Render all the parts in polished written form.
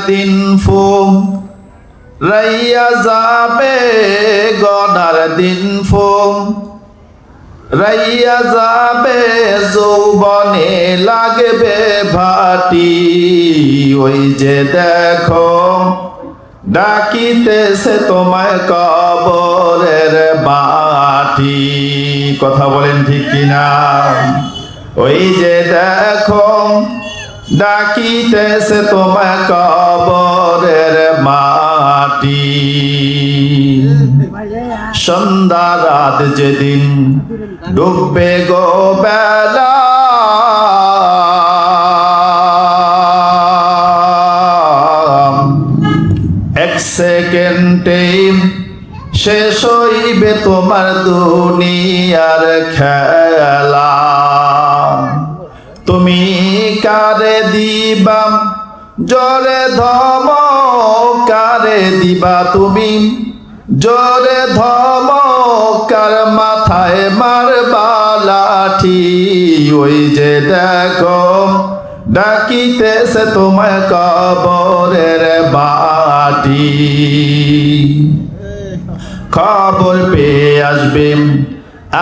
দিন ফুরাইয়া যাবে, গনার দিন ফুরাইয়া যাবে, যৌবনে লাগবে ভাটি। ওই যে দেখো ডাকিতেছে তোমায় কবরের মাটি। কথা বলেন ঠিক কিনা? ওই যে দেখো ডাকিতেছে তোমায় কবরের মাটি। সন্ধ্যা রাত যেদিন ডুববে গো বেলা, এক সেকেন্ডে শেষ হইবে তোমার দুনিয়ার খেলা। তুমি কারে দিবা জোরে ধমক, কারে দিবা তুমি জোরে ধমক, কার মাথায় মারবা লাঠি। ওই যে দেখো ডাকিতেছে তোমায় কবরের মাটি। খবর পেয়ে আসবে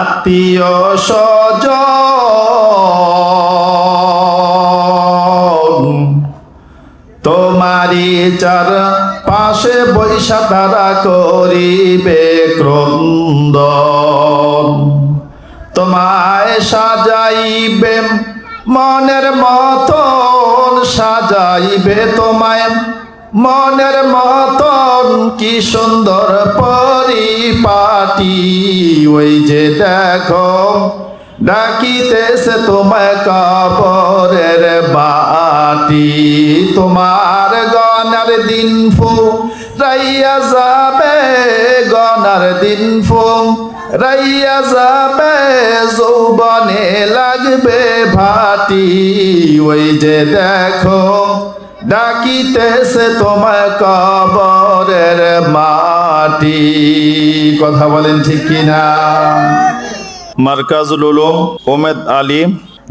আত্মীয় স্বজন, তোমারি চার পাশে বৈশা তারা করিবে ক্রন্দন। তোমায় সাজাইবে মনের মতন, সাজাইবে তোমায় মনের মতন, কি সুন্দর পরিপাটি। ওই যে দেখো ডাকিতেছে তোমায় কবরের মাটি। তোমার গনার দিন ফুরাইয়া যাবে, গনার দিন ফুরাইয়া যাবে, যৌবনে লাগবে ভাটি। ওই যে দেখো ডাকিতেছে তোমায় কবরের মাটি। কথা বলেন ঠিক কিনা? মার্কাজুল উলুম ওমেদ আলী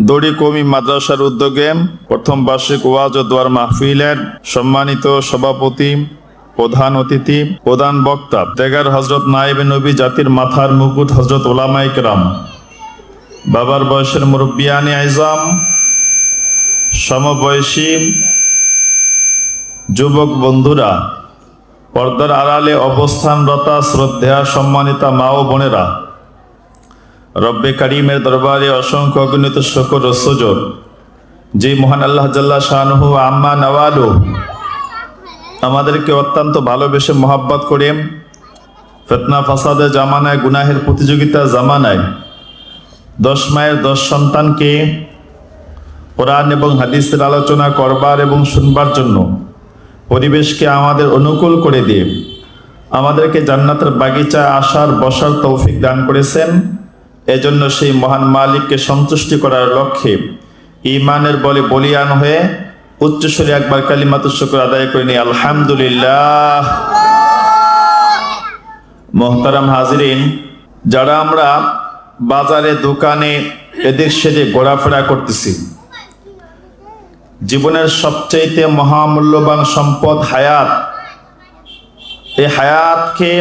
দড়ি কওমি মাদ্রাসার উদ্যোগে প্রথম বার্ষিক ওয়াজ ও দোয়ার মাহফিলের সম্মানিত সভাপতি, প্রধান অতিথি, প্রধান বক্তা তেগার হযরত নায়েবে নবী, জাতির মাথার মুকুট হযরত উলামায়ে কেরাম, বাবার বয়সের মুরব্বিয়ানে আইজাম, সমবয়সী যুবক বন্ধুরা, পর্দার আড়ালে অবস্থানরতা শ্রদ্ধেয়া সম্মানিতা মা ও বোনেরা, রব্বে কারিমের দরবারে অসংখ্য অগণিত শুকর ও সুজুদ যে মহান আল্লাহ জাল্লা শানুহু আম্মা নওয়ালু আমাদেরকে অত্যন্ত ভালোবেসে মহব্বত করে ফিতনা ফাসাদের জামানায়, গুনাহের প্রতিযোগিতার জামানায় 10 মায়ের 10 সন্তানকে কোরআন এবং হাদিসের আলোচনা করবার এবং শুনবার জন্য পরিবেশকে আমাদের অনুকূল করে দিয়ে আমাদেরকে জান্নাতের বাগিচায় আসার বসার তৌফিক দান করেছেন। এজন্য সেই মহান মালিককে সন্তুষ্টি করার লক্ষ্যে ঈমানের বলে বলিয়ান হয়ে উচ্চস্বরে একবার কালিমাতুশ শুকর আদায় করে নিই, আলহামদুলিল্লাহ। মোহতারাম হাজিরিন, যারা আমরা বাজারে দোকানে এদিক সেদিক ঘোরাফেরা করতেছি, জীবনের সবচেয়ে মহামূল্যবান সম্পদ হায়াত। এই হায়াতকে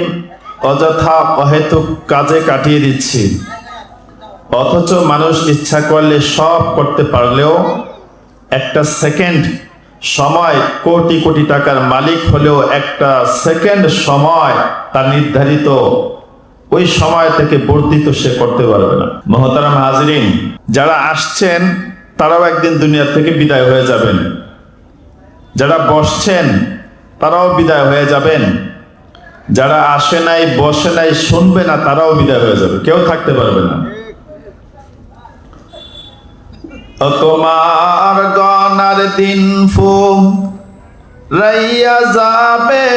অযথা অহেতুক কাজে কাটিয়ে দিচ্ছি, অথচ মানুষ ইচ্ছা করলে সব করতে পারলেও একটা সেকেন্ড সময় কোটি কোটি টাকার মালিক হলেও একটা সেকেন্ড সময় তার নির্ধারিত ওই সময় থেকে বর্ধিত সে করতে পারবে না। মোহতারাম হাজিরিন, যারা আসছেন তারাও একদিন দুনিয়া থেকে বিদায় হয়ে যাবেন, যারা বসছেন তারাও বিদায় হয়ে যাবেন, যারা আসে নাই বসে নাই শুনবে না তারাও বিদায় হয়ে যাবে, কেউ থাকতে পারবে না। তোমার গনার দিন ফুরাইয়া যাবে,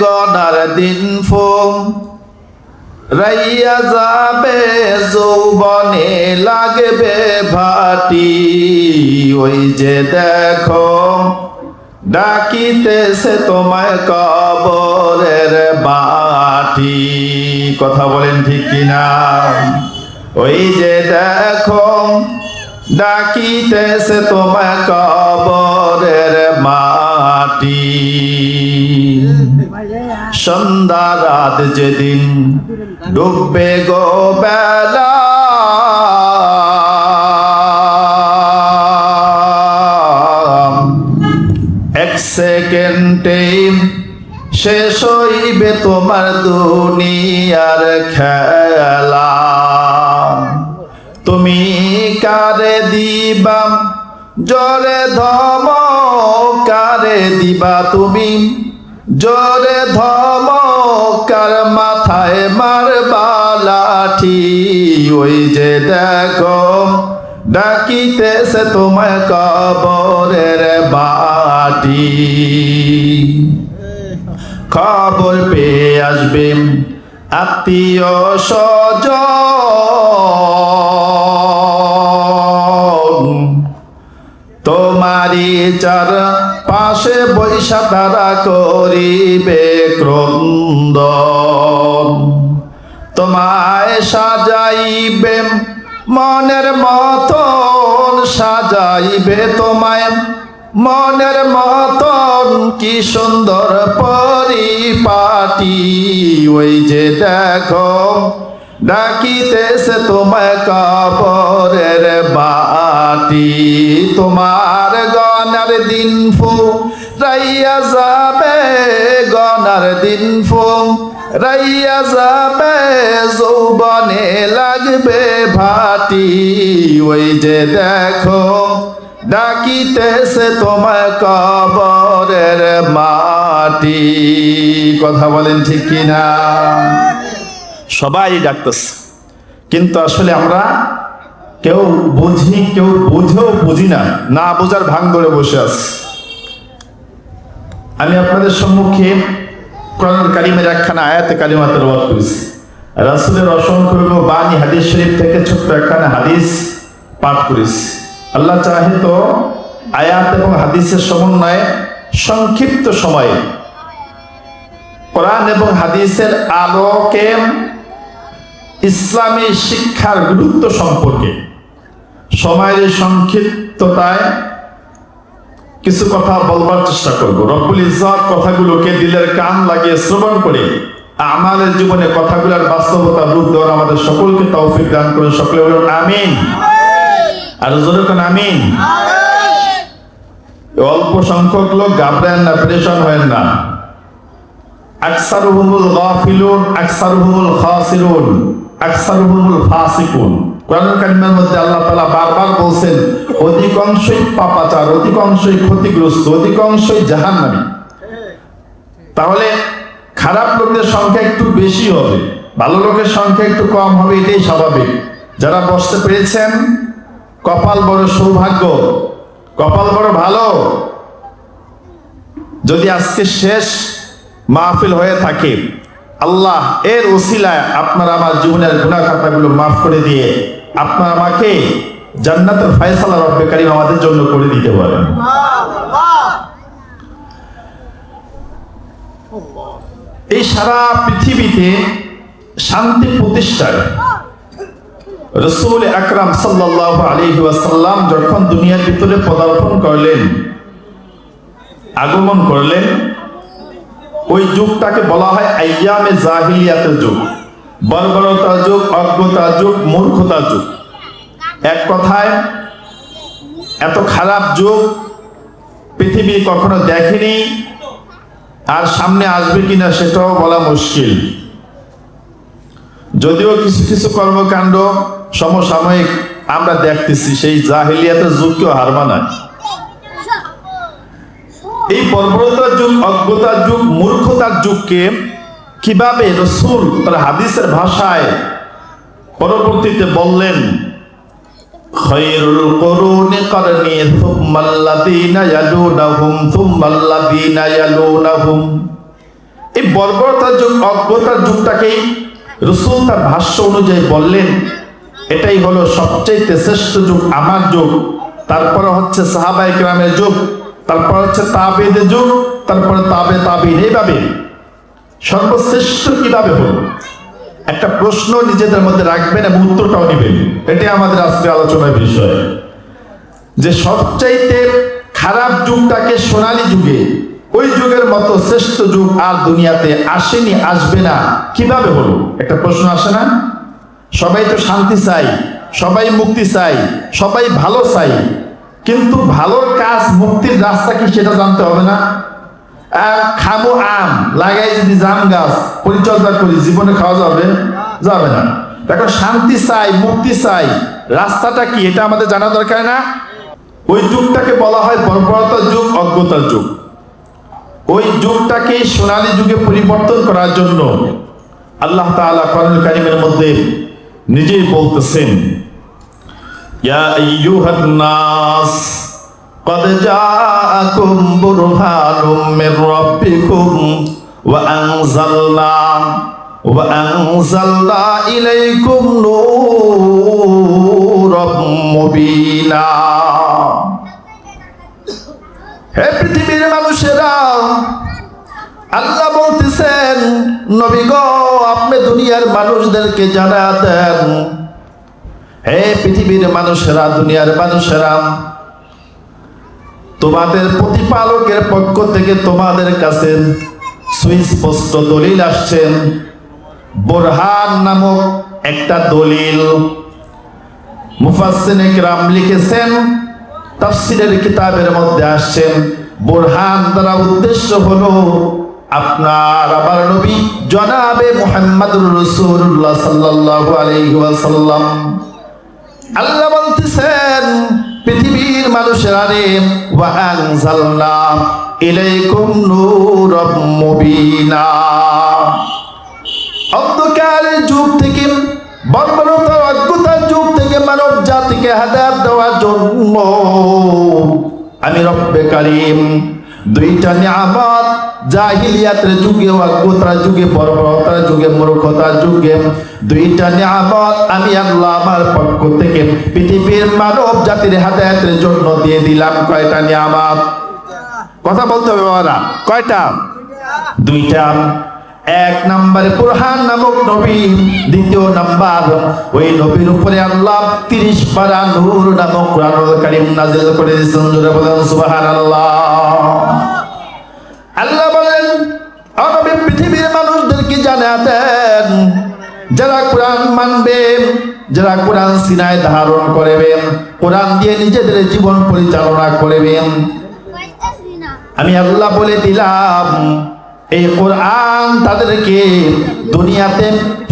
গনার দিন ফুরাইয়া যাবে, যৌবনে লাগবে ভাটি। ওই যে দেখো ডাকিতেছে তোমায় কবরের মাটি। কথা বলেন ঠিক কিনা? ওই যে দেখো ডাকিতেছে তোমায় কবরের মাটি। মাটি। সন্ধ্যা রাত যেদিন ডুববে গো বেলা, এক সেকেন্ডে শেষ হইবে তোমার দুনিয়ার খেলা। তুমি কারে দিবা জোরে ধমক, কারে দিবা তুমি জোরে ধমক, কার মাথায় মারবা লাঠি। ওই যে দেখো ডাকিতেছে তোমায় কবরের বাটি। খবর পেয়ে আসবে আত্মীয় স্বজন, তোমারই চার পাশে বৈশা তারা করিবে ক্রন্দন। তোমায় সাজাইবে মনের মতন, সাজাইবে তোমায় মনের মতন, কি সুন্দর পরিপাটি। ওই যে দেখো ডাকিতেছে তোমায় কবরের বাটি। তোমার গনার দিন ফুরাইয়া যাবে, গনার দিন ফুরাইয়া যাবে, যৌবনে লাগবে ভাটি। ওই যে দেখো ডাকিতেছে তোমায় কবরের মাটি। কথা বলেন ঠিক কিনা? সবাই ডাকতেছে, কিন্তু আসলে আমরা কেউ বুঝি, কেউ বুঝেও বুঝি না, না বোঝার ভান ধরে বসে আছি। আমি আপনাদের সম্মুখে কোরআন কারিমের একখানা আয়াতে কারিমা তেলাওয়াত করেছি। রাসূলের অসংখ্য বাণী হাদিস শরীফ থেকে ছোট্ট একখানা হাদিস পাঠ করেছি। আল্লাহ চাহে তো আয়াত এবং হাদিসের সমন্বয়ে সংক্ষিপ্ত সময়ে কোরআন এবং হাদিসের আলোকে ইসলামী শিক্ষার গুরুত্ব সম্পর্কে সময়ের সংক্ষিপ্ততায় কিছু কথা বলবার চেষ্টা করব। রব্বুল ইজ্জত কথাগুলোকে দিলের কান লাগিয়ে শ্রবণ করে আমাদের জীবনে কথাগুলোর বাস্তবতা রূপ দেওয়ার আমাদের সকলকে তৌফিক দান করে। সকলে বলুন আমিন। আর জোরে কোন আমিন। অল্প সংখ্যক লোক ঘাবড়েন না, পরেশান হয়েন না। আকসারুহুমুল গাফিলুন, আকসারুহুমুল খাসিরুন, আকসারুহুমুল ফাসিকুন। কোরআন কারিমের মধ্যে আল্লাহ তাআলা বারবার বলছেন অধিকাংশই পাপাচার, অধিকাংশই ক্ষতিগ্রস্ত, অধিকাংশই জাহান্নামী। তাহলে খারাপ লোকদের সংখ্যা একটু বেশি হবে, ভালো লোকের সংখ্যা একটু কম হবে, এটাই স্বাভাবিক। যারা বসতে পেরেছেন কপাল বড় সৌভাগ্য, কপাল বড় ভালো। যদি আজকে শেষ মাহফিল হয়ে থাকে, আল্লাহ এর ওসিলায় আপনার আমার জীবনের গুনাহ খাতাগুলো মাফ করে দিয়ে আপনার আমাকে জান্নাতের ফয়সালা রব্বে কারীম আমাদের জন্য করে দিতে পারেন। এই সারা পৃথিবীতে শান্তি প্রতিষ্ঠায় রাসূল আকরাম সাল্লাল্লাহু আলাইহি ওয়াসাল্লাম যখন দুনিয়ার ভিতরে পদার্পণ করলেন, আগমন করলেন, ওই যুগটাকে বলা হয় আইয়ামে জাহিলিয়াতের যুগ, বর্বরতার যুগ, অজ্ঞতার যুগ, মূর্খতার যুগ। এক কথায় এত খারাপ যুগ পৃথিবী কখনো দেখেনি, আর সামনে আসবে কিনা সেটাও বলা মুশকিল। যদিও কিছু কিছু কর্মকাণ্ড সমসাময়িক আমরা দেখতেছি, সেই জাহিলিয়াতের যুগকেও হার মানায়। এই বর্বরতার যুগ, অজ্ঞতার যুগ, মূর্খতার যুগকে কিভাবে রাসূল তার হাদিসের ভাষায় পরবর্তীতে বললেন, খায়রুল কুরুনি করনি সুম্মাল্লাযীনা ইয়ালুনাহুম সুম্মাল্লাযীনা ইয়ালুনাহুম। এই বর্বরতার যুগ, অজ্ঞতার যুগটাকেই রাসূল তার ভাষ্য অনুযায়ী বললেন এটাই হলো সবচেয়ে শ্রেষ্ঠ যুগ, আমার যুগ। তারপরে হচ্ছে সাহাবায়ে কেরামের যুগ, তারপর হচ্ছে তাবেঈদের যুগ, তারপরে তাবে তাবেঈন। এইভাবে সর্বশ্রেষ্ঠ কিভাবে হলো একটা প্রশ্ন নিজেদের মধ্যে রাখবেন এবং উত্তরটাও নেবেন। এটাই আমাদের আজকে আলোচনার বিষয়, যে সবচাইতে খারাপ যুগটাকে সোনালী যুগে, ওই যুগের মতো শ্রেষ্ঠ যুগ আর দুনিয়াতে আসেনি, আসবে না। কিভাবে হলো? একটা প্রশ্ন আসে না? সবাই তো শান্তি চাই, সবাই মুক্তি চাই, সবাই ভালো চাই, কিন্তু ভালোর কাজ, মুক্তির রাস্তা কি সেটা জানতে হবে না? খামো আম লাগাই যদি জাম গাছ পরিচর্যা করি, জীবনে খাওয়া যাবে? যাবে না। দেখো, শান্তি চাই, মুক্তি চাই, রাস্তাটা কি এটা আমাদের জানা দরকার না? ওই যুগটাকে বলা হয় বর্বরতার যুগ, অজ্ঞতার যুগ। ওই যুগটাকে সোনালী যুগে পরিবর্তন করার জন্য আল্লাহ তাআলা কোরআনুল কারীমের মধ্যে নিজেই বলতেছেন, ইয়া আইয়ুহান নাস قد جاءكم برهان من ربكم وأنزلنا إليكم نورا مبينا। হে পৃথিবীর মানুষেরা, আল্লাহ বলতেছেন, নবী গো, আপনি দুনিয়ার মানুষদেরকে জানা দেন, হে পৃথিবীর মানুষেরা, দুনিয়ার মানুষেরা, তোমাদের প্রতিপালকের পক্ষ থেকে তোমাদের কাছে সুস্পষ্ট দলিল আসছেন। বুরহান নামক একটা দলিল মুফাসসিরিনে কিরাম লিখেছেন, তাফসীরের কিতাবের মধ্যে আসছেন, বুরহান দ্বারা উদ্দেশ্য হলো আপনার আমার নবী জনাবে মুহাম্মদুর রাসূলুল্লাহ সাল্লাল্লাহু আলাইহি ওয়াসাল্লাম। আল্লাহ বলতেছেন, পৃথিবীর মানুষেরা রে, ওয়া আনজালনা ইলাইকুম নূরাম মুবিনা। অন্ধকারের যুগ থেকে, বর্বরতা অজ্ঞতার যুগ থেকে মানব জাতিকে হেদায়েত দেওয়ার জন্য আমি রব্বে কারীম দুইটা নিয়ামত জাহিলিয়াতের যুগে, অজ্ঞতার যুগে, বর্বরতার যুগে, মূর্খতার যুগে দুইটা নিয়ামত আমি আল্লাহ আমার পক্ষ থেকে পৃথিবীর মানব জাতির হেদায়েতের জন্য দিয়ে দিলাম। কয়টা নিয়ামত? কথা বলতে হবে বাবারা, কয়টা? দুইটা। এক নম্বরে বুরহান নামক নবী, দ্বিতীয় নাম্বার ওই নবীর উপরে আল্লাহ 30 পারা নূর নামক কোরআনুল কারীম নাযিল করে দিয়েছেন। জোরে বলেন সুবহানাল্লাহ। আল্লাহ বলেন, নবী পৃথিবীর মানুষদেরকে জানা দেন, যারা কোরআন মানবে, যারা কোরআন সিনায় ধারণ করবেন, কোরআন দিয়ে নিজেদের জীবন পরিচালনা করবেন, আমি আল্লাহ বলে দিলাম এই কোরআন তাদেরকে দুনিয়াতে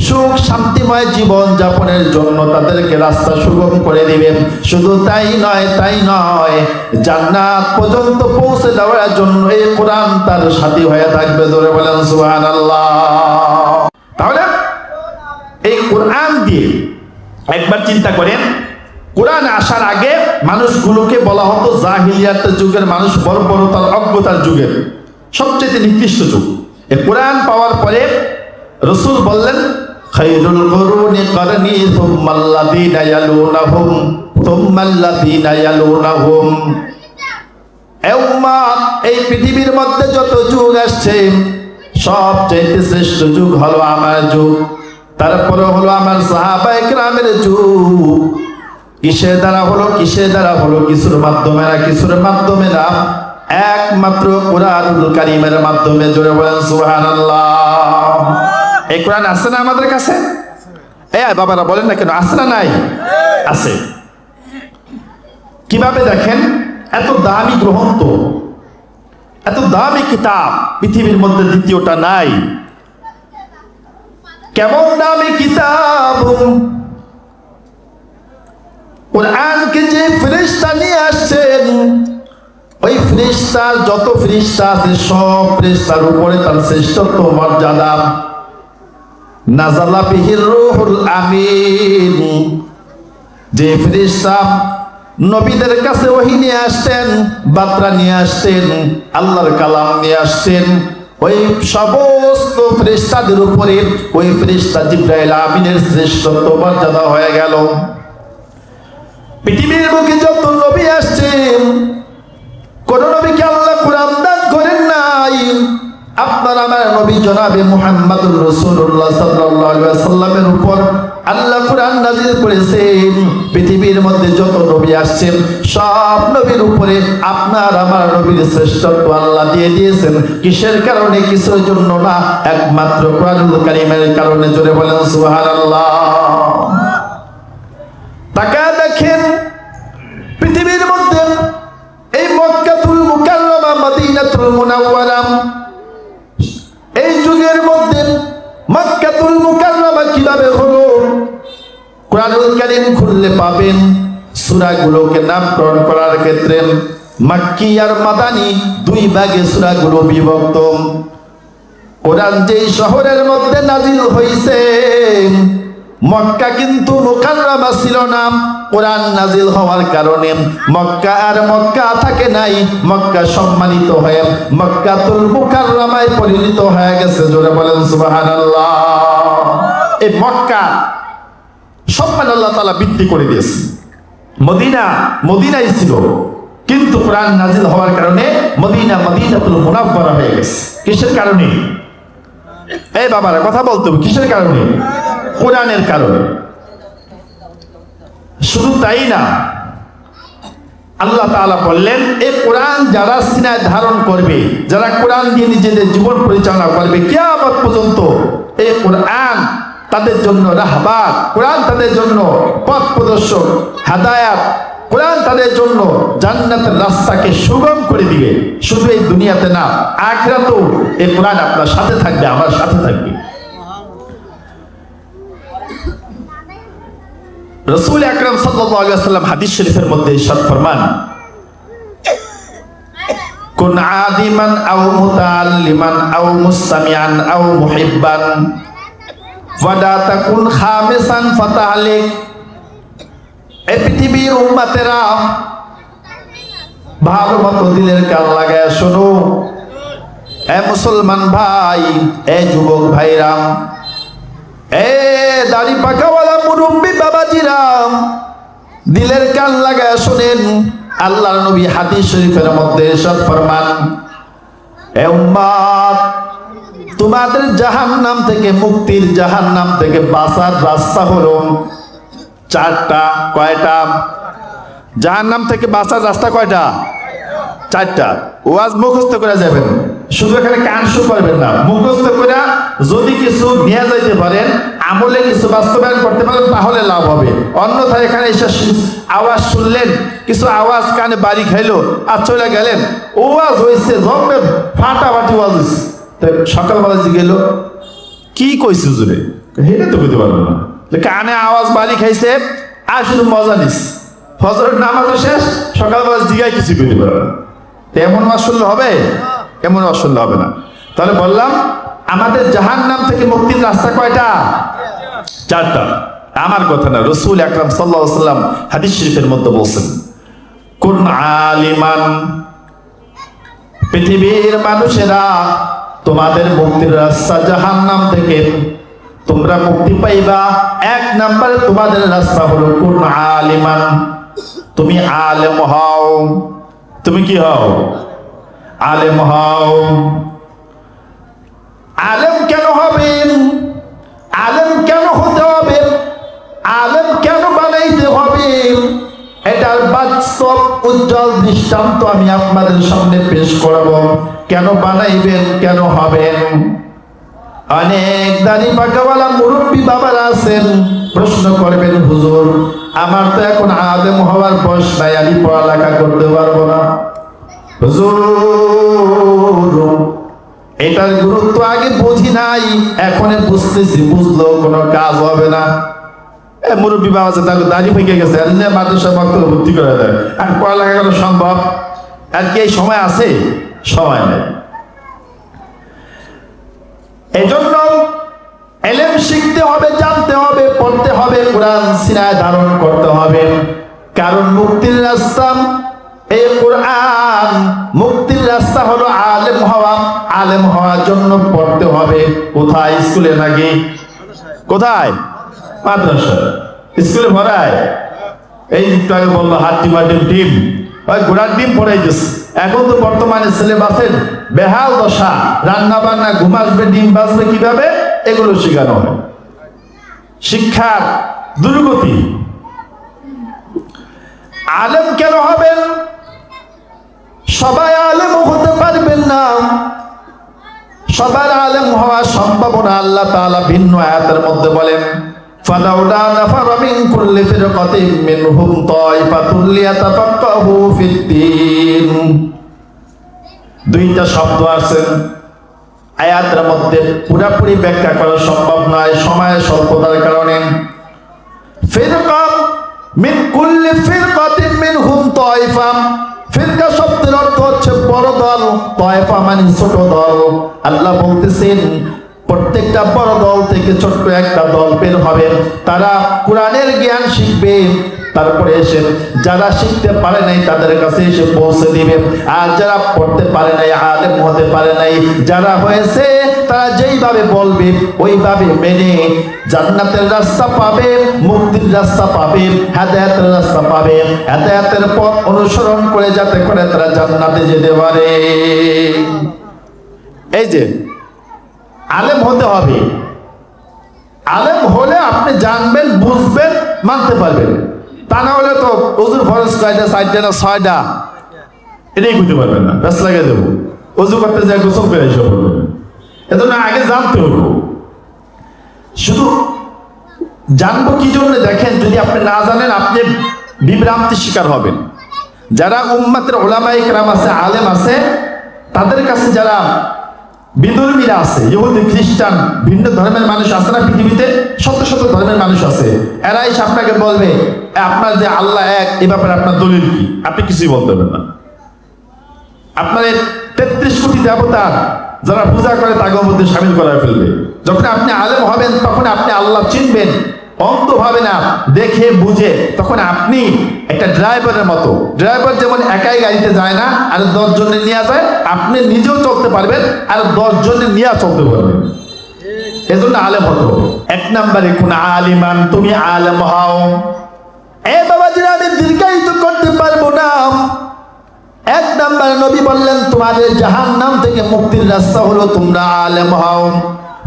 সুখ শান্তিময় জীবন যাপনের জন্য তাদেরকে রাস্তা সুগম করে দিবেন। শুধু তাই নয়, জান্নাত পর্যন্ত পৌঁছে দেওয়ার জন্য এই কোরআন তার সাথী হয়ে থাকবে। জোরে বলেন সুবহানাল্লাহ। তাহলে এই কোরআন দিয়ে একবার চিন্তা করেন, কোরআন আসার আগে মানুষগুলোকে বলা হতো জাহিলিয়াতের যুগের মানুষ, বর্বরতার অজ্ঞতার যুগের সবচেয়ে নিকৃষ্ট যুগ। এই কোরআন পাওয়ার পরে রাসূল বললেন, খায়রুল কুরুনি করনি সুম্মাল্লাযীনা ইয়ালুনাহুম সুম্মাল্লাযীনা ইয়ালুনাহুম। এ উম্মত, এই পৃথিবীর মধ্যে যত যুগ আসছে সবচেয়ে শ্রেষ্ঠ যুগ হলো আমার যুগ, তারপরে হলো আমার সাহাবায়ে কেরামের যুগ। কিসের দ্বারা হলো? কিছুর মাধ্যমে না, একমাত্র কোরআনুল কারীমের মাধ্যমে। জোরে বলেন সুবহানাল্লাহ। এই কোরআন আছে না আমাদের কাছে? বাবারা বলেন না কেন, আছে না? নাই, আছে। কিভাবে? দেখেন, এত দামি গ্রন্থ, এত দামি কিতাব পৃথিবীর মধ্যে দ্বিতীয়টা নাই। কেমন দামি কিতাব! কোরআনকে যে ফেরেশতা নিয়ে আসছেন, ওই ফেরেশতার যত ফেরেশতা আছে সব ফেরেশতার উপরে তার শ্রেষ্ঠত্ব মর্যাদা। নাযালা বিহির রূহুল আমিন, যে ফেরেশতা নবীদের কাছে ওহী নিয়ে আসতেন, বার্তা নিয়ে আসতেন, আল্লাহর কালাম নিয়ে আসতেন, ওই সমস্ত ফেরেশতাদের উপরে ওই ফেরেশতা জিবরাইল আমিনের শ্রেষ্ঠত্ব মর্যাদা হয়ে গেল। পৃথিবীর বুকে যত নবী আসছেন, কোন নবীকে আল্লাহ কোরআন দান করেন নাই। আপনার আমার নবী জনাবে মুহাম্মদুর রাসূলুল্লাহ সাল্লাল্লাহু আলাইহি ওয়াসাল্লামের উপর আল্লাহ কোরআন নাযিল করেছেন। পৃথিবীর মধ্যে যত নবী আসছেন সব নবীর উপরে আপনার আমার নবীর শ্রেষ্ঠত্ব আল্লাহ দিয়ে দিয়েছেন। কিসের কারণে? কিসের জন্য না, একমাত্র কোরআনুল কারীমের কারণে। জোরে বলেন সুবহানাল্লাহ। তাকায় দেখেন পৃথিবীর মধ্যে এই মক্কাতুল মুকাররমা মদিনাতুল মুনাওয়ারা, এই যুগের মধ্যে মক্কাতুল মুকাররমা কিভাবে হলো? কোরআনুল কারীম খুললে পাবেন সূরাগুলোকে নামকরণ করার ক্ষেত্রে মাক্কি আর মাদানী দুই ভাগে সূরাগুলো বিভক্ত। কোরআন যেই শহরের মধ্যে নাজিল হইছে মক্কা কিন্তু মুকাররমা ছিল না। কোরআন নাজিল হওয়ার কারণে মক্কা আর মক্কা থাকে নাই, মক্কা সম্মানিত হয়ে মক্কাতুল মুকাররমায় পরিণত হয়ে গেছে। জোরে বলেন সুবহানাল্লাহ। এই মক্কা সম্মান আল্লাহ তাআলা বৃদ্ধি করে দিয়েছে। মদিনাই ছিল, কিন্তু কোরআন নাজিল হওয়ার কারণে মদিনাতুল মুনাওয়ারা হয়ে গেছে। কিসের কারণে? এই বাবারা কথা বলতে হবে, কিসের কারণে? কোরআনের কারণে। শুধু তাই না, আল্লাহ তাআলা বললেন এই কোরআন যারা সিনায় ধারণ করবে, যারা কোরআন দিয়ে নিজেদের জীবন পরিচালনা করবে কিয়ামত পর্যন্ত, এই কোরআন তাদের জন্য রাহবার, কোরআন তাদের জন্য পথ প্রদর্শক, হেদায়েত, কোরআন তাদের জন্য জান্নাতের রাস্তাকে সুগম করে দিবে। শুধু এই দুনিয়াতে না, আখিরাতেও এই কোরআন আপনার সাথে থাকবে, আমার সাথে থাকবে। রাসূল আকরাম সাল্লাল্লাহু আলাইহি ওয়াসাল্লাম হাদিস শরীফের মধ্যে ইরশাদ ফরমান, কুন আদিমান আও মুতাআল্লিমান আও মুস্তামিআন আও মুহিব্বান ওয়ালা তাকুন খামিসান ফাতালিক। এই পৃথিবীর উম্মতেরা ভালো মতো দিলের কান লাগায় শোনো। এ মুসলমান ভাই, এ যুবক ভাইরা, এ দাড়ি পাকাওয়ালা মুরব্বী বাবাজিরাম, দিলের কান লাগায় শোনেন। আল্লাহর নবী হাদিস শরীফের মধ্যে ইরশাদ ফরমান, এ উম্মত, তোমাদের জাহান্নাম থেকে মুক্তির, জাহান্নাম থেকে বাঁচার রাস্তা হলো চারটা। কয়টা? জাহান্নাম থেকে বাঁচার রাস্তা কয়টা? চারটা। ওয়াজ মুখস্থ করে যাবেন, শুধু এখানে কান শো করবেন না। মুখস্থ করে যদি কিছু নিয়ে যাইতে পারেন, আমলে কিছু বাস্তবায়ন করতে পারেন, তাহলে লাভ হবে। অন্যথায় এখানে এসে আওয়াজ শুনলেন, কিছু আওয়াজ কানে বাড়ি খাইলো আর চলে গেলেন, ওয়াজ হয়েছে জমে ফাটাফাটি ওয়াজ হয়েছে। সকালবেলা গেল কি কইছে জুড়ে, হেঁটে তো কইতে পারবো না, কানে আওয়াজ বাড়ি খাইছে আর শুধু মজা নিস। ফজরের নামাজও শেষ, সকালবেলা জিগায় কিছু কইতে পারবে না। এমন ওয়াজ শুনলে হবে? এমন ওয়াজ শুনলে হবে না। তাহলে বললাম আমাদের জাহান্নাম থেকে মুক্তির রাস্তা কয়টা? চারটা। আমার কথা না, রাসূল আকরাম সাল্লাল্লাহু আলাইহি ওয়াসাল্লাম হাদিস শরীফের মধ্যে বলছেন, কুন আলিমান, পৃথিবীর মানুষেরা তোমাদের মুক্তির রাস্তা জাহান্নাম থেকে তোমরা মুক্তি পাইবা। এক নম্বরে তোমাদের রাস্তা হলো কুন আলিমান, তুমি আলেম হও। তুমি কি হও? আলেম হও। আলেম কেন হবেন? আলেম কেন হতে হবে? আলেম কেন বানাইতে হবে? এটার বাস্তব উজ্জ্বল দৃষ্টান্ত আমি আপনাদের সামনে পেশ করব। কেন বানাইবেন, কেন হবেন? অনেক দাড়ি পাকাওয়ালা মুরব্বী বাবারা আছেন, প্রশ্ন করবেন, হুজুর আমার তো এখন আলেম হওয়ার বয়স নাই, আমি পড়ালেখা করতে পারবো না। হুজুর এটার গুরুত্ব আগে বুঝি নাই, এখন বুঝতেছি, বুঝলেও কোনো কাজ হবে না। মুরব্বী বাবা আছে, তাকে দাড়ি পেকে গেছে, মাদ্রাসা বক্তব্য ভর্তি করে দেয়, আর পড়ালেখা করা সম্ভব? আর কি এই সময় আছে? সময় নেই। এজন্য ইলম শিখতে হবে, জানতে হবে, পড়তে হবে, কোরআন সিনায় ধারণ করতে হবে। কারণ মুক্তির রাস্তা এই কোরআন, মুক্তির রাস্তা হলো আলেম হওয়া। আলেম হওয়ার জন্য পড়তে হবে। কোথায়? স্কুলে নাকি কোথায়? মাদ্রাসা। স্কুলে পড়ায় এই একটু আগে বললো হাট্টি মাটির টিম, ওই ঘোড়ার ডিম পড়াইতেছে। এখন তো বর্তমানে সিলেবাসের বেহাল দশা, রান্না বান্না, ঘুম আসবে, ডিম বাজবে কিভাবে, এগুলো শেখানো হয়। শিক্ষার দুর্গতি। আলেম কেন হবেন? সবাই আলেম হতে পারবেন না, সবার আলেম হওয়া সম্ভাবনা আল্লাহ তাআলা ভিন্ন আয়াতের মধ্যে বলেন, ফালাউলা নাফারা মিন কুল্লি ফিরকাতিন মিনহুম তাইফাতুল লিয়াতাফাক্কাহু ফিদ্দীন। দুইটা শব্দ আছে আয়াতের মধ্যে, পুরোপুরি ব্যাখ্যা করা সম্ভব নয় সময়ের স্বল্পতার কারণে। ফিরকা মিন কুল্লি ফিরকাতিন মিনহুম তাইফা, ফিরকা শব্দের অর্থ হচ্ছে বড় দল, তাইফা মানে ছোট দল। আল্লাহ বলতেছেন প্রত্যেকটা বড় দল থেকে ছোট্ট একটা দল বের হবে, তারা কোরআনের জ্ঞান শিখবে, তারপরে এসে যারা শিখতে পারে নাই তাদের কাছে এসে পৌঁছে দিবে। আর যারা পড়তে পারে নাই, আলেম হতে পারে নাই, যারা হয়েছে তারা যেইভাবে বলবে ওইভাবে মেনে জান্নাতের রাস্তা পাবে, মুক্তির রাস্তা পাবে, হেদায়েতের রাস্তা পাবে। হেদায়েতের পথ অনুসরণ করে যাতে করে তারা জান্নাতে যেতে পারে। এই যে আলেম হতে হবে, আলেম হলে আপনি জানবেন, বুঝবেন, মানতে পারবেন। তা না হলে তো ওযুর ফরজ কয়টা, 4টা না 6টা, এটাই বুঝতে পারবেন না, ব্যস্ত লাগিয়ে দেবো। ওযু করতে যায় গোসল করে এসে বলবেন, এজন্য আগে জানতে হবে। শুধু জানবো কি জন্য? দেখেন, যদি আপনি না জানেন আপনি বিভ্রান্তির শিকার হবেন। যারা উম্মতের উলামায়ে কেরাম আছে, আলেম আছে, তাদের কাছে যারা বিধর্মীরা আছে, ইহুদি, খ্রিস্টান, ভিন্ন ধর্মের মানুষ আছে না পৃথিবীতে, শত শত ধর্মের মানুষ আছে, এরা এসে আপনাকে বলবে আপনার যে আল্লাহ এক, এ ব্যাপারে আপনার দলিল কি? আপনি কিছুই বলতে পারবেন না। আপনার 33 কোটি দেবতার যারা পূজা করে তাদের মধ্যে শামিল করা ফেলবে। যখন আপনি আলেম হবেন তখন আপনি আল্লাহ চিনবেন, অন্ধভাবে না, দেখে বুঝে। তখন আপনি একটা ড্রাইভারের মতো, ড্রাইভার যেমন একাই গাড়িতে যায় না, আর 10 জনের নিয়ে যায়, আপনি নিজেও চলতে পারবেন আর 10 জনের নিয়ে চলতে পারবেন। এজন্য আলেম হতে হবে। 1 নম্বরে কোন আলিমান, তুমি আলেম হও। এ বাবাজিরা, আমি দীর্ঘায়িত করতে পারবো না। 1 নম্বরে নবী বললেন তোমাদের জাহান্নাম থেকে মুক্তির রাস্তা হলো তোমরা আলেম হও।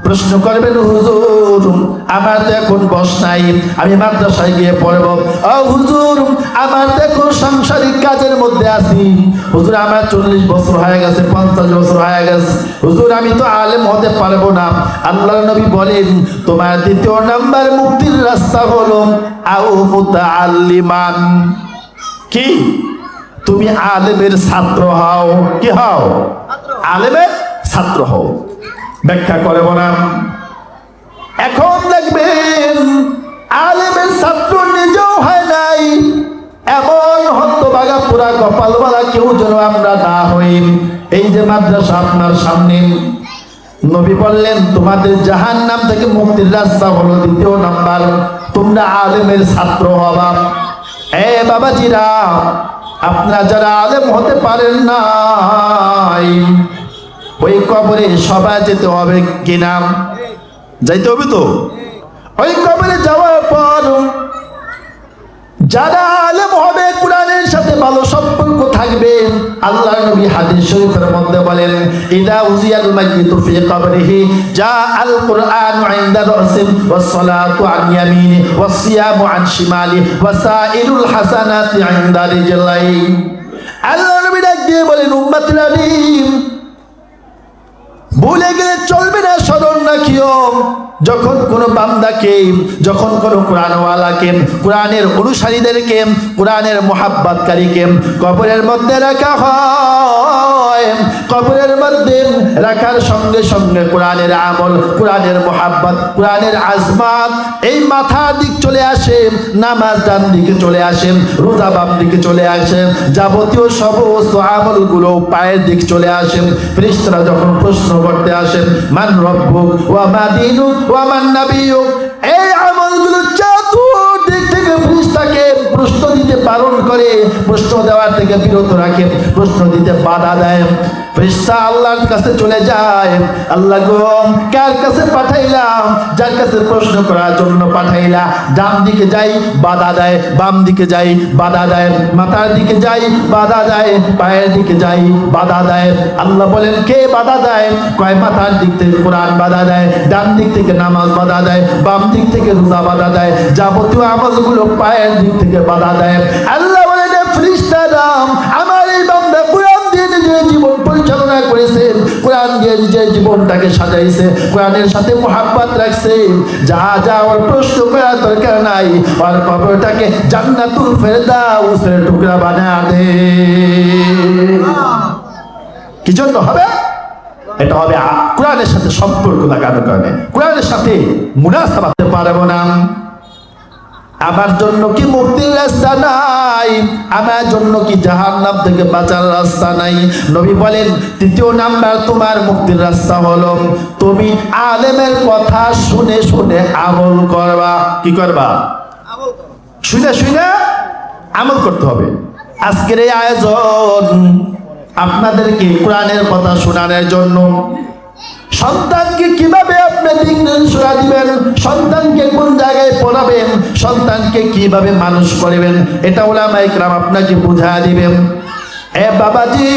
প্রশ্ন করবেন, হুজুর আমার তো এখন বয়স নাই, আমি মাদ্রাসায় গিয়ে পড়ব। ও হুজুর, আমার তো এখন সাংসারিক কাজের মধ্যে আছি। হুজুর আমার 40 বছর হয়ে গেছে, 50 বছর হয়ে গেছে, হুজুর আমি তো আলেম হতে পারবো না। আল্লাহর নবী বলেন তোমার 2 নম্বর মুক্তির রাস্তা হলো আও মুতাআল্লিমান। কি? তুমি আলেমের ছাত্র হও। কি হও? আলেমের ছাত্র হও। ব্যাখ্যা করে বলেন, এখন দেখবেন আলেমের ছাত্র নিজেও হয় নাই, এমন হতভাগা পুরা কপালওয়ালা কেউ যেন আমরা না হই। এই যে মাদ্রাসা আপনার সামনে, নবী বললেন তোমাদের জাহান্নাম থেকে মুক্তির রাস্তা হলো 2 নাম্বার, তোমরা আলেমের ছাত্র হবা। এ বাবাজিরা, আপনারা যারা আলেম হতে পারেন নাই, ওই কবরে সবাই যেতে হবে কিনা? যাইতে হবে তো। ওই কবরে যাওয়ার পর যারা আলেম হবে, কোরআনের সাথে ভালো সম্পর্ক থাকবে। আল্লাহ নবী হাদিস শরীফের মধ্যে বলেন, ইদা উজিয়াল মাইয়িতু ফি কবরিহি জাআল কুরআনু ইনদা রাসিহি ওয়াস সালাতু আন ইয়ামিনি ওয়াস সিয়ামু আন শিমালি ওয়া সাইরুল হাসানাতি ইনদা রিজলাই। আল্লাহ নবী ডাক দিয়ে বলেন, উম্মত নবী ভুলে গেলে চলবে না, স্মরণ রাখিও। যখন কোনো বান্দাকে, যখন কোনো কোরআনওয়ালাকে, কোরআনের অনুসারীদেরকে, কোরআনের মুহাব্বতকারীকে কবরের মধ্যে রাখা হয়, কবরের মধ্যে রাখার সঙ্গে সঙ্গে কোরআনের আমল, কোরআনের মুহাব্বত, কোরআনের আজমাত এই মাথার দিক চলে আসে, নামাজ ডান দিকে চলে আসে, রোজা বাম দিকে চলে আসে, যাবতীয় সমস্ত আমলগুলো পায়ের দিক চলে আসে। ফেরেশতারা যখন প্রশ্ন করতে আসেন, মান রব্বুক ওয়া মা দীনুক ওয়া মান নাবিয়ুক, এই আমলগুলো চতুর্দিক থেকে ফেরেশতাকে প্রশ্ন দিতে বারণ করে, প্রশ্ন দেওয়ার থেকে বিরত রাখে, প্রশ্ন দিতে বাধা দেয়। ফেরেশতা আল্লাহর কাছে চলে যায়, আল্লাহ গো কার কাছে পাঠাইলাম? যার কাছে প্রশ্ন করার জন্য পাঠাইলা। ডান দিকে যাই বাধা দেয়, বাম দিকে যাই বাধা দেয়, মাথার দিকে যাই বাধা দেয়, পায়ের দিকে যাই বাধা দেয়। আল্লাহ বলেন কে বাধা দেয়? কয় মাথার দিক থেকে কোরআন বাধা দেয়, ডান দিক থেকে নামাজ বাধা দেয়, বাম দিক থেকে রোজা বাধা দেয়, যাবতীয় আমলগুলো পায়ের দিক থেকে বাধা দেয়। আল্লাহ বলেন ফেরেশতারা আমার এই বান্দা কোরআন দিয়ে নিজের জীবন পরিচালনা করেছে, কোরআন দিয়ে নিজের জীবনটাকে সাজাইছে, কোরআনের সাথে মোহাব্বত রাখছে, যা যা ওর প্রশ্ন করার দরকার নাই, ওর কবরটাকে জান্নাতুল ফেরদাউসের টুকরা বানা দে। কি জন্য হবে? এটা হবে কোরআনের সাথে সম্পর্ক লাগানোর কারণে। কোরআনের সাথে মুনাসাবা করতে পারবো না। আমার জন্য কি মুক্তির রাস্তা নাই? আমার জন্য কি জাহান্নাম থেকে বাঁচার রাস্তা নাই? নবী বলেন তৃতীয় নাম্বার তোমার মুক্তির রাস্তা হলো তুমি আলেমের কথা শুনে শুনে আমল করবা। কি করবা? শুনে শুনে আমল করতে হবে। আজকের এই আয়োজন আপনাদেরকে কোরআনের কথা শোনানোর জন্য। সন্তানকে কিভাবে আপনি দিন শুরা দিবেন, সন্তানকে কোন জায়গায় পড়াবেন, সন্তানকে কিভাবে মানুষ করবেন, এটা উলামায়ে কেরাম আপনাকে বুঝা দিবেন। এ বাবাজি,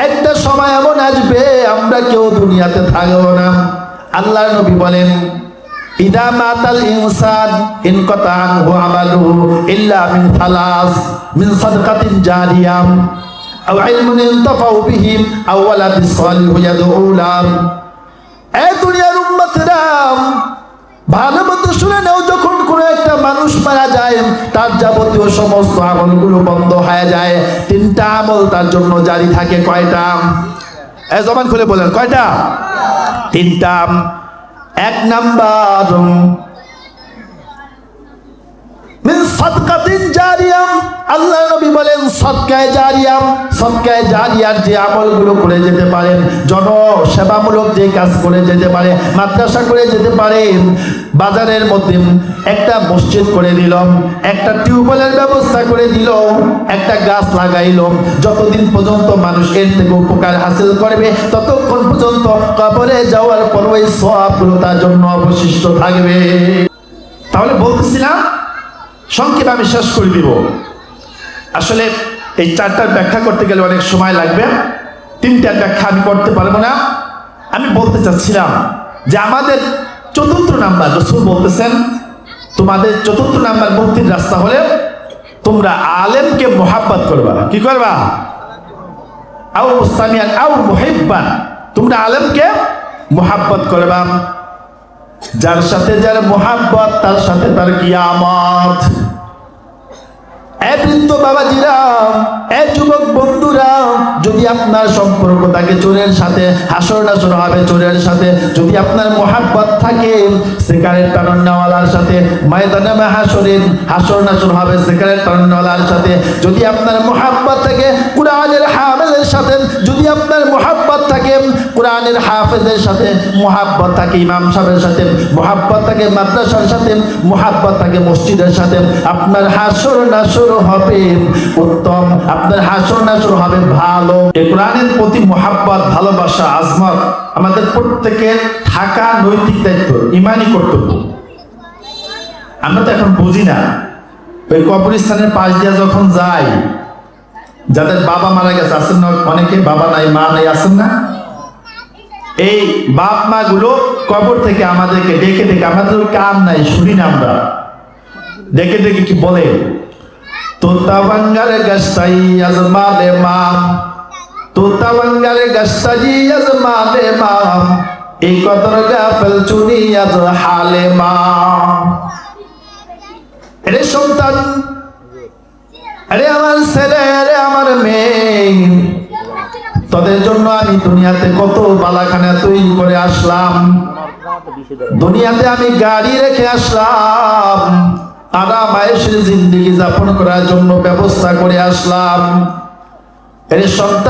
একটা সময় এমন আসবে আমরা কেউ দুনিয়াতে থাকবো না। আল্লাহর নবী বলেন ইদা মাতাল ইনসান ইনকাতা আনহু আমালুহু ইল্লা মিন থালাস, মিন সাদকাতিন জারিয়াম আও ইলমুন ইনতাফাউ বিহি আও ওয়ালাদিন সালিহু ইয়াদউ লাহু। এ দুনিয়ার উম্মতেরা ভালো মতো শুনে নাও, যখন কোনো একটা মানুষ মারা যায় তার যাবতীয় সমস্ত আমলগুলো বন্ধ হয়ে যায়, তিনটা আমল তার জন্য জারি থাকে। কয়টা? এ জবান খুলে বলেন কয়টা? তিনটা। এক নাম্বার মিন সাদকাতিন জারিয়া। আল্লাহ নবী বলেন সদকায়ে জারিয়া, সদকায়ে জারিয়ার যে আমলগুলো করে যেতে পারেন, জনসেবামূলক যে কাজ করে যেতে পারে, মাদ্রাসা করে যেতে পারে, বাজারের মধ্যে একটা মসজিদ করে দিল, একটা টিউবওয়েলের ব্যবস্থা করে দিল, একটা গাছ লাগাইল, যতদিন পর্যন্ত মানুষ এর থেকে উপকার হাসিল করবে ততক্ষণ পর্যন্ত কবরে যাওয়ার পর ওই সওয়াবগুলো তার জন্য অবশিষ্ট থাকবে। তাহলে বলতেছিলাম সংক্ষেপে আমি শেষ করে দিব। আসলে এই চারটার ব্যাখ্যা করতে গেলে অনেক সময় লাগবে, তিনটার ব্যাখ্যা আমি করতে পারবো না। আমি বলতে চাচ্ছিলাম যে আমাদের চতুর্থ নাম্বার, রাসূল বলতেছেন তোমাদের চতুর্থ নাম্বার মুক্তির রাস্তা হলে তোমরা আলেমকে মোহাব্বত করবা। কি করবা? আও মুস্তামিয়ান আও মুহিব্বান, তোমরা আলেমকে মোহাব্বত করবা। যার সাথে যার মোহাব্বত তার সাথে তার কিয়ামত। এ বৃদ্ধ বাবাজিরা, এ যুবক বন্ধুরা, যদি আপনার সম্পর্ক থাকে চোরের সাথে, হাসর নাসর হবে চোরের সাথে। যদি আপনার মোহাব্বত থাকে সিগারেট টাননেওয়ালার সাথে, ময়দানে হাসরের হাসর নাসর হবে সিগারেট টাননেওয়ালার সাথে। যদি আপনার মোহাব্বত থাকে কোরআনের হাফেজের সাথে, যদি আপনার মোহাব্বত থাকে কোরআনের হাফেজের সাথে, মোহাব্বত থাকে ইমাম সাহেবের সাথে, মোহাব্বত থাকে মাদ্রাসার সাথে, মোহাব্বত থাকে মসজিদের সাথে, আপনার হাসর নাসর হবে উত্তম, আপনার হাসর নাসর হবে ভালো। এই কোরআনের প্রতি মোহাব্বত, ভালোবাসা, আজমত আমাদের প্রত্যেকের থাকা নৈতিক দায়িত্ব, ঈমানি কর্তব্য। আমরা তো এখন বুঝি না, ওই কবরস্থানের পাশ দিয়ে যখন যাই, যাদের বাবা মারা গেছে, আছেন না অনেকে, বাবা নাই মা নাই, আছেন না, এই বাপ মা গুলো কবর থেকে আমাদেরকে ডেকে ডেকে, আমাদের কান নাই, শুনি না, আমরা ডেকে ডেকে কি বলে, তোতাবাঙ্গারে গাছটাই আজমালে মা, তোতাবাঙ্গারে গাছটাই আজমালে মা, এই কতর গাফেল চুনি আজ হালে মা। আরে সন্তান, আরে আমার ছেলে, আরে আমার মেয়ে, তোদের জন্য আমি দুনিয়াতে কত বালাখানা তৈরি করে আসলাম, দুনিয়াতে আমি গাড়ি রেখে আসলাম, আরাম আয়েশের জিন্দেগি যাপন করার জন্য ব্যবস্থা করে আসলাম। এর সন্তান,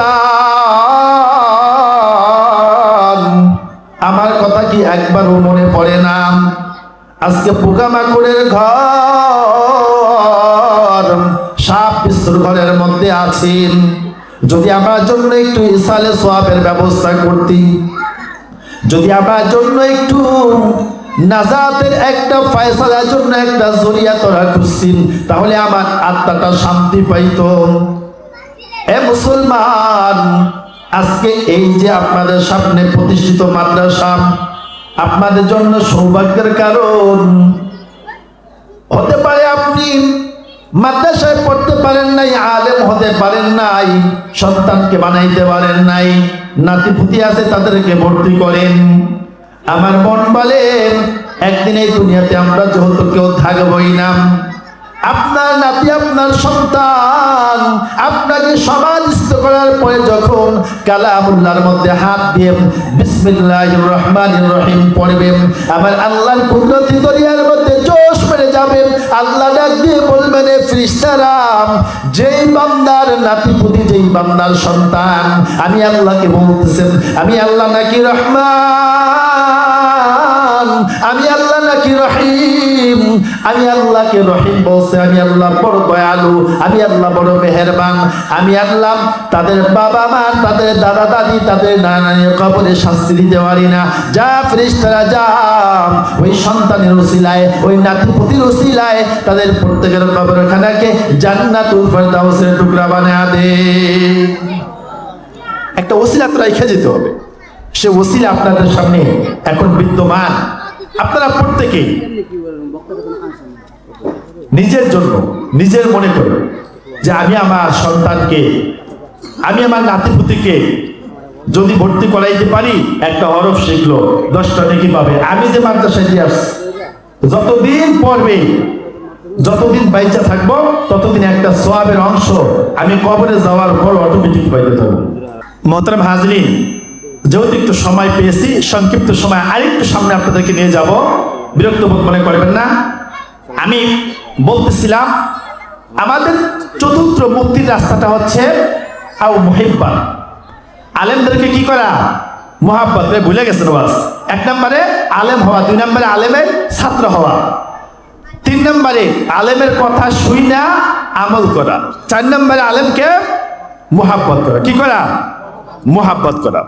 আমার কথা কি একবারও মনে পড়ে না? আজকে পোকামাকড়ের ঘর, সাপ বিশ্বর ঘরের মধ্যে আছেন, যদি আমার জন্য একটু ইসালে সোয়াবের ব্যবস্থা করতি, যদি আমার জন্য একটু নাজাতের একটা ফয়সালার জন্য একটা জরিয়া তোরা খুঁজছেন, তাহলে আমার আত্মাটা শান্তি পাইত। এ মুসলমান, আজকে এই যে আপনাদের সামনে প্রতিষ্ঠিত মাদ্রাসা আপনাদের জন্য সৌভাগ্যের কারণ। হতে পারে আপনি মাদ্রাসায় পড়তে পারেন নাই, আলেম হতে পারেন নাই, সন্তানকে বানাইতে পারেন নাই, নাতিপুতি আছে তাদেরকে ভর্তি করেন। আমার মন বলে একদিন এই দুনিয়াতে আমরা যেহেতু কেউ থাকবই না, আপনার নাতি আপনার সন্তান আপনাকে সমাধিস্থ করার পরে যখন কালামুল্লাহর মধ্যে হাত দিয়ে বিসমিল্লাহির রহমানির রহিম পড়বেন, আমার আল্লাহর কুদরতি দরিয়ার মধ্যে জোশ মেরে যাবেন। আল্লাহ ডাক দিয়ে বলবেন, এ ফেরেশতারা, যেই বান্দার নাতিপুতি, যেই বান্দার সন্তান, আমি আল্লাহকে বলতেছেন, আমি আল্লাহ নাকি রহমান, আমি আল্লাহ নাকি রহিম, আমি আল্লাহকে রহিম বলছে, আমি আল্লাহ বড় দয়ালু, আমি আল্লাহ বড় মেহেরবান, আমি আল্লাহ তাদের বাবা মা, তাদের দাদা দাদি, তাদের নানার কবরে শাস্তি দিতে পারি না। যা ফেরেশতারা যা, ওই সন্তানের উসিলায়, ওই নাতিপুতির উসিলায় তাদের প্রত্যেকের কবরখানাকে জান্নাতুল ফেরদাউসের টুকরা বানিয়ে দে। একটা ওসিলা তো রেখে যেতে হবে, সে ওসিলা আপনাদের সামনে এখন বিদ্যমান। আপনারা প্রত্যেকেই নিজের জন্য নিজের মনে করে যে আমি আমার সন্তানকে, আমি আমার নাতিপুতিকে যদি ভর্তি করাইতে পারি, একটা হরফ শিখলো 10টা নেকি পাবে। আমি যে মাদ্রাসায় দিয়ে আসছি, যতদিন পড়বে, যতদিন বাইচা থাকবো, ততদিন একটা সোয়াবের অংশ আমি কবরে যাওয়ার পর অটোমেটিক পাইতে থাকবো। মোহতারাম হাজরিন, যেহেতু একটু সময় পেয়েছি, সংক্ষিপ্ত সময় আরেকটু সামনে আপনাদেরকে নিয়ে যাব, বিরক্ত বোধ মনে করবেন না। আমি বলতেছিলাম আমাদের চতুর্থ মুক্তির রাস্তাটা হচ্ছে আও মুহিব্বা, আলেমদেরকে কি করা, মুহাব্বত। ভুলে গেছেন বাস। 1 নম্বরে আলেম হওয়া, 2 নম্বরে আলেমের ছাত্র হওয়া, 3 নম্বরে আলেমের কথা শুই না আমল করা, 4 নম্বরে আলেমকে মুহাব্বত করা। কি করা? মুহাব্বত করা।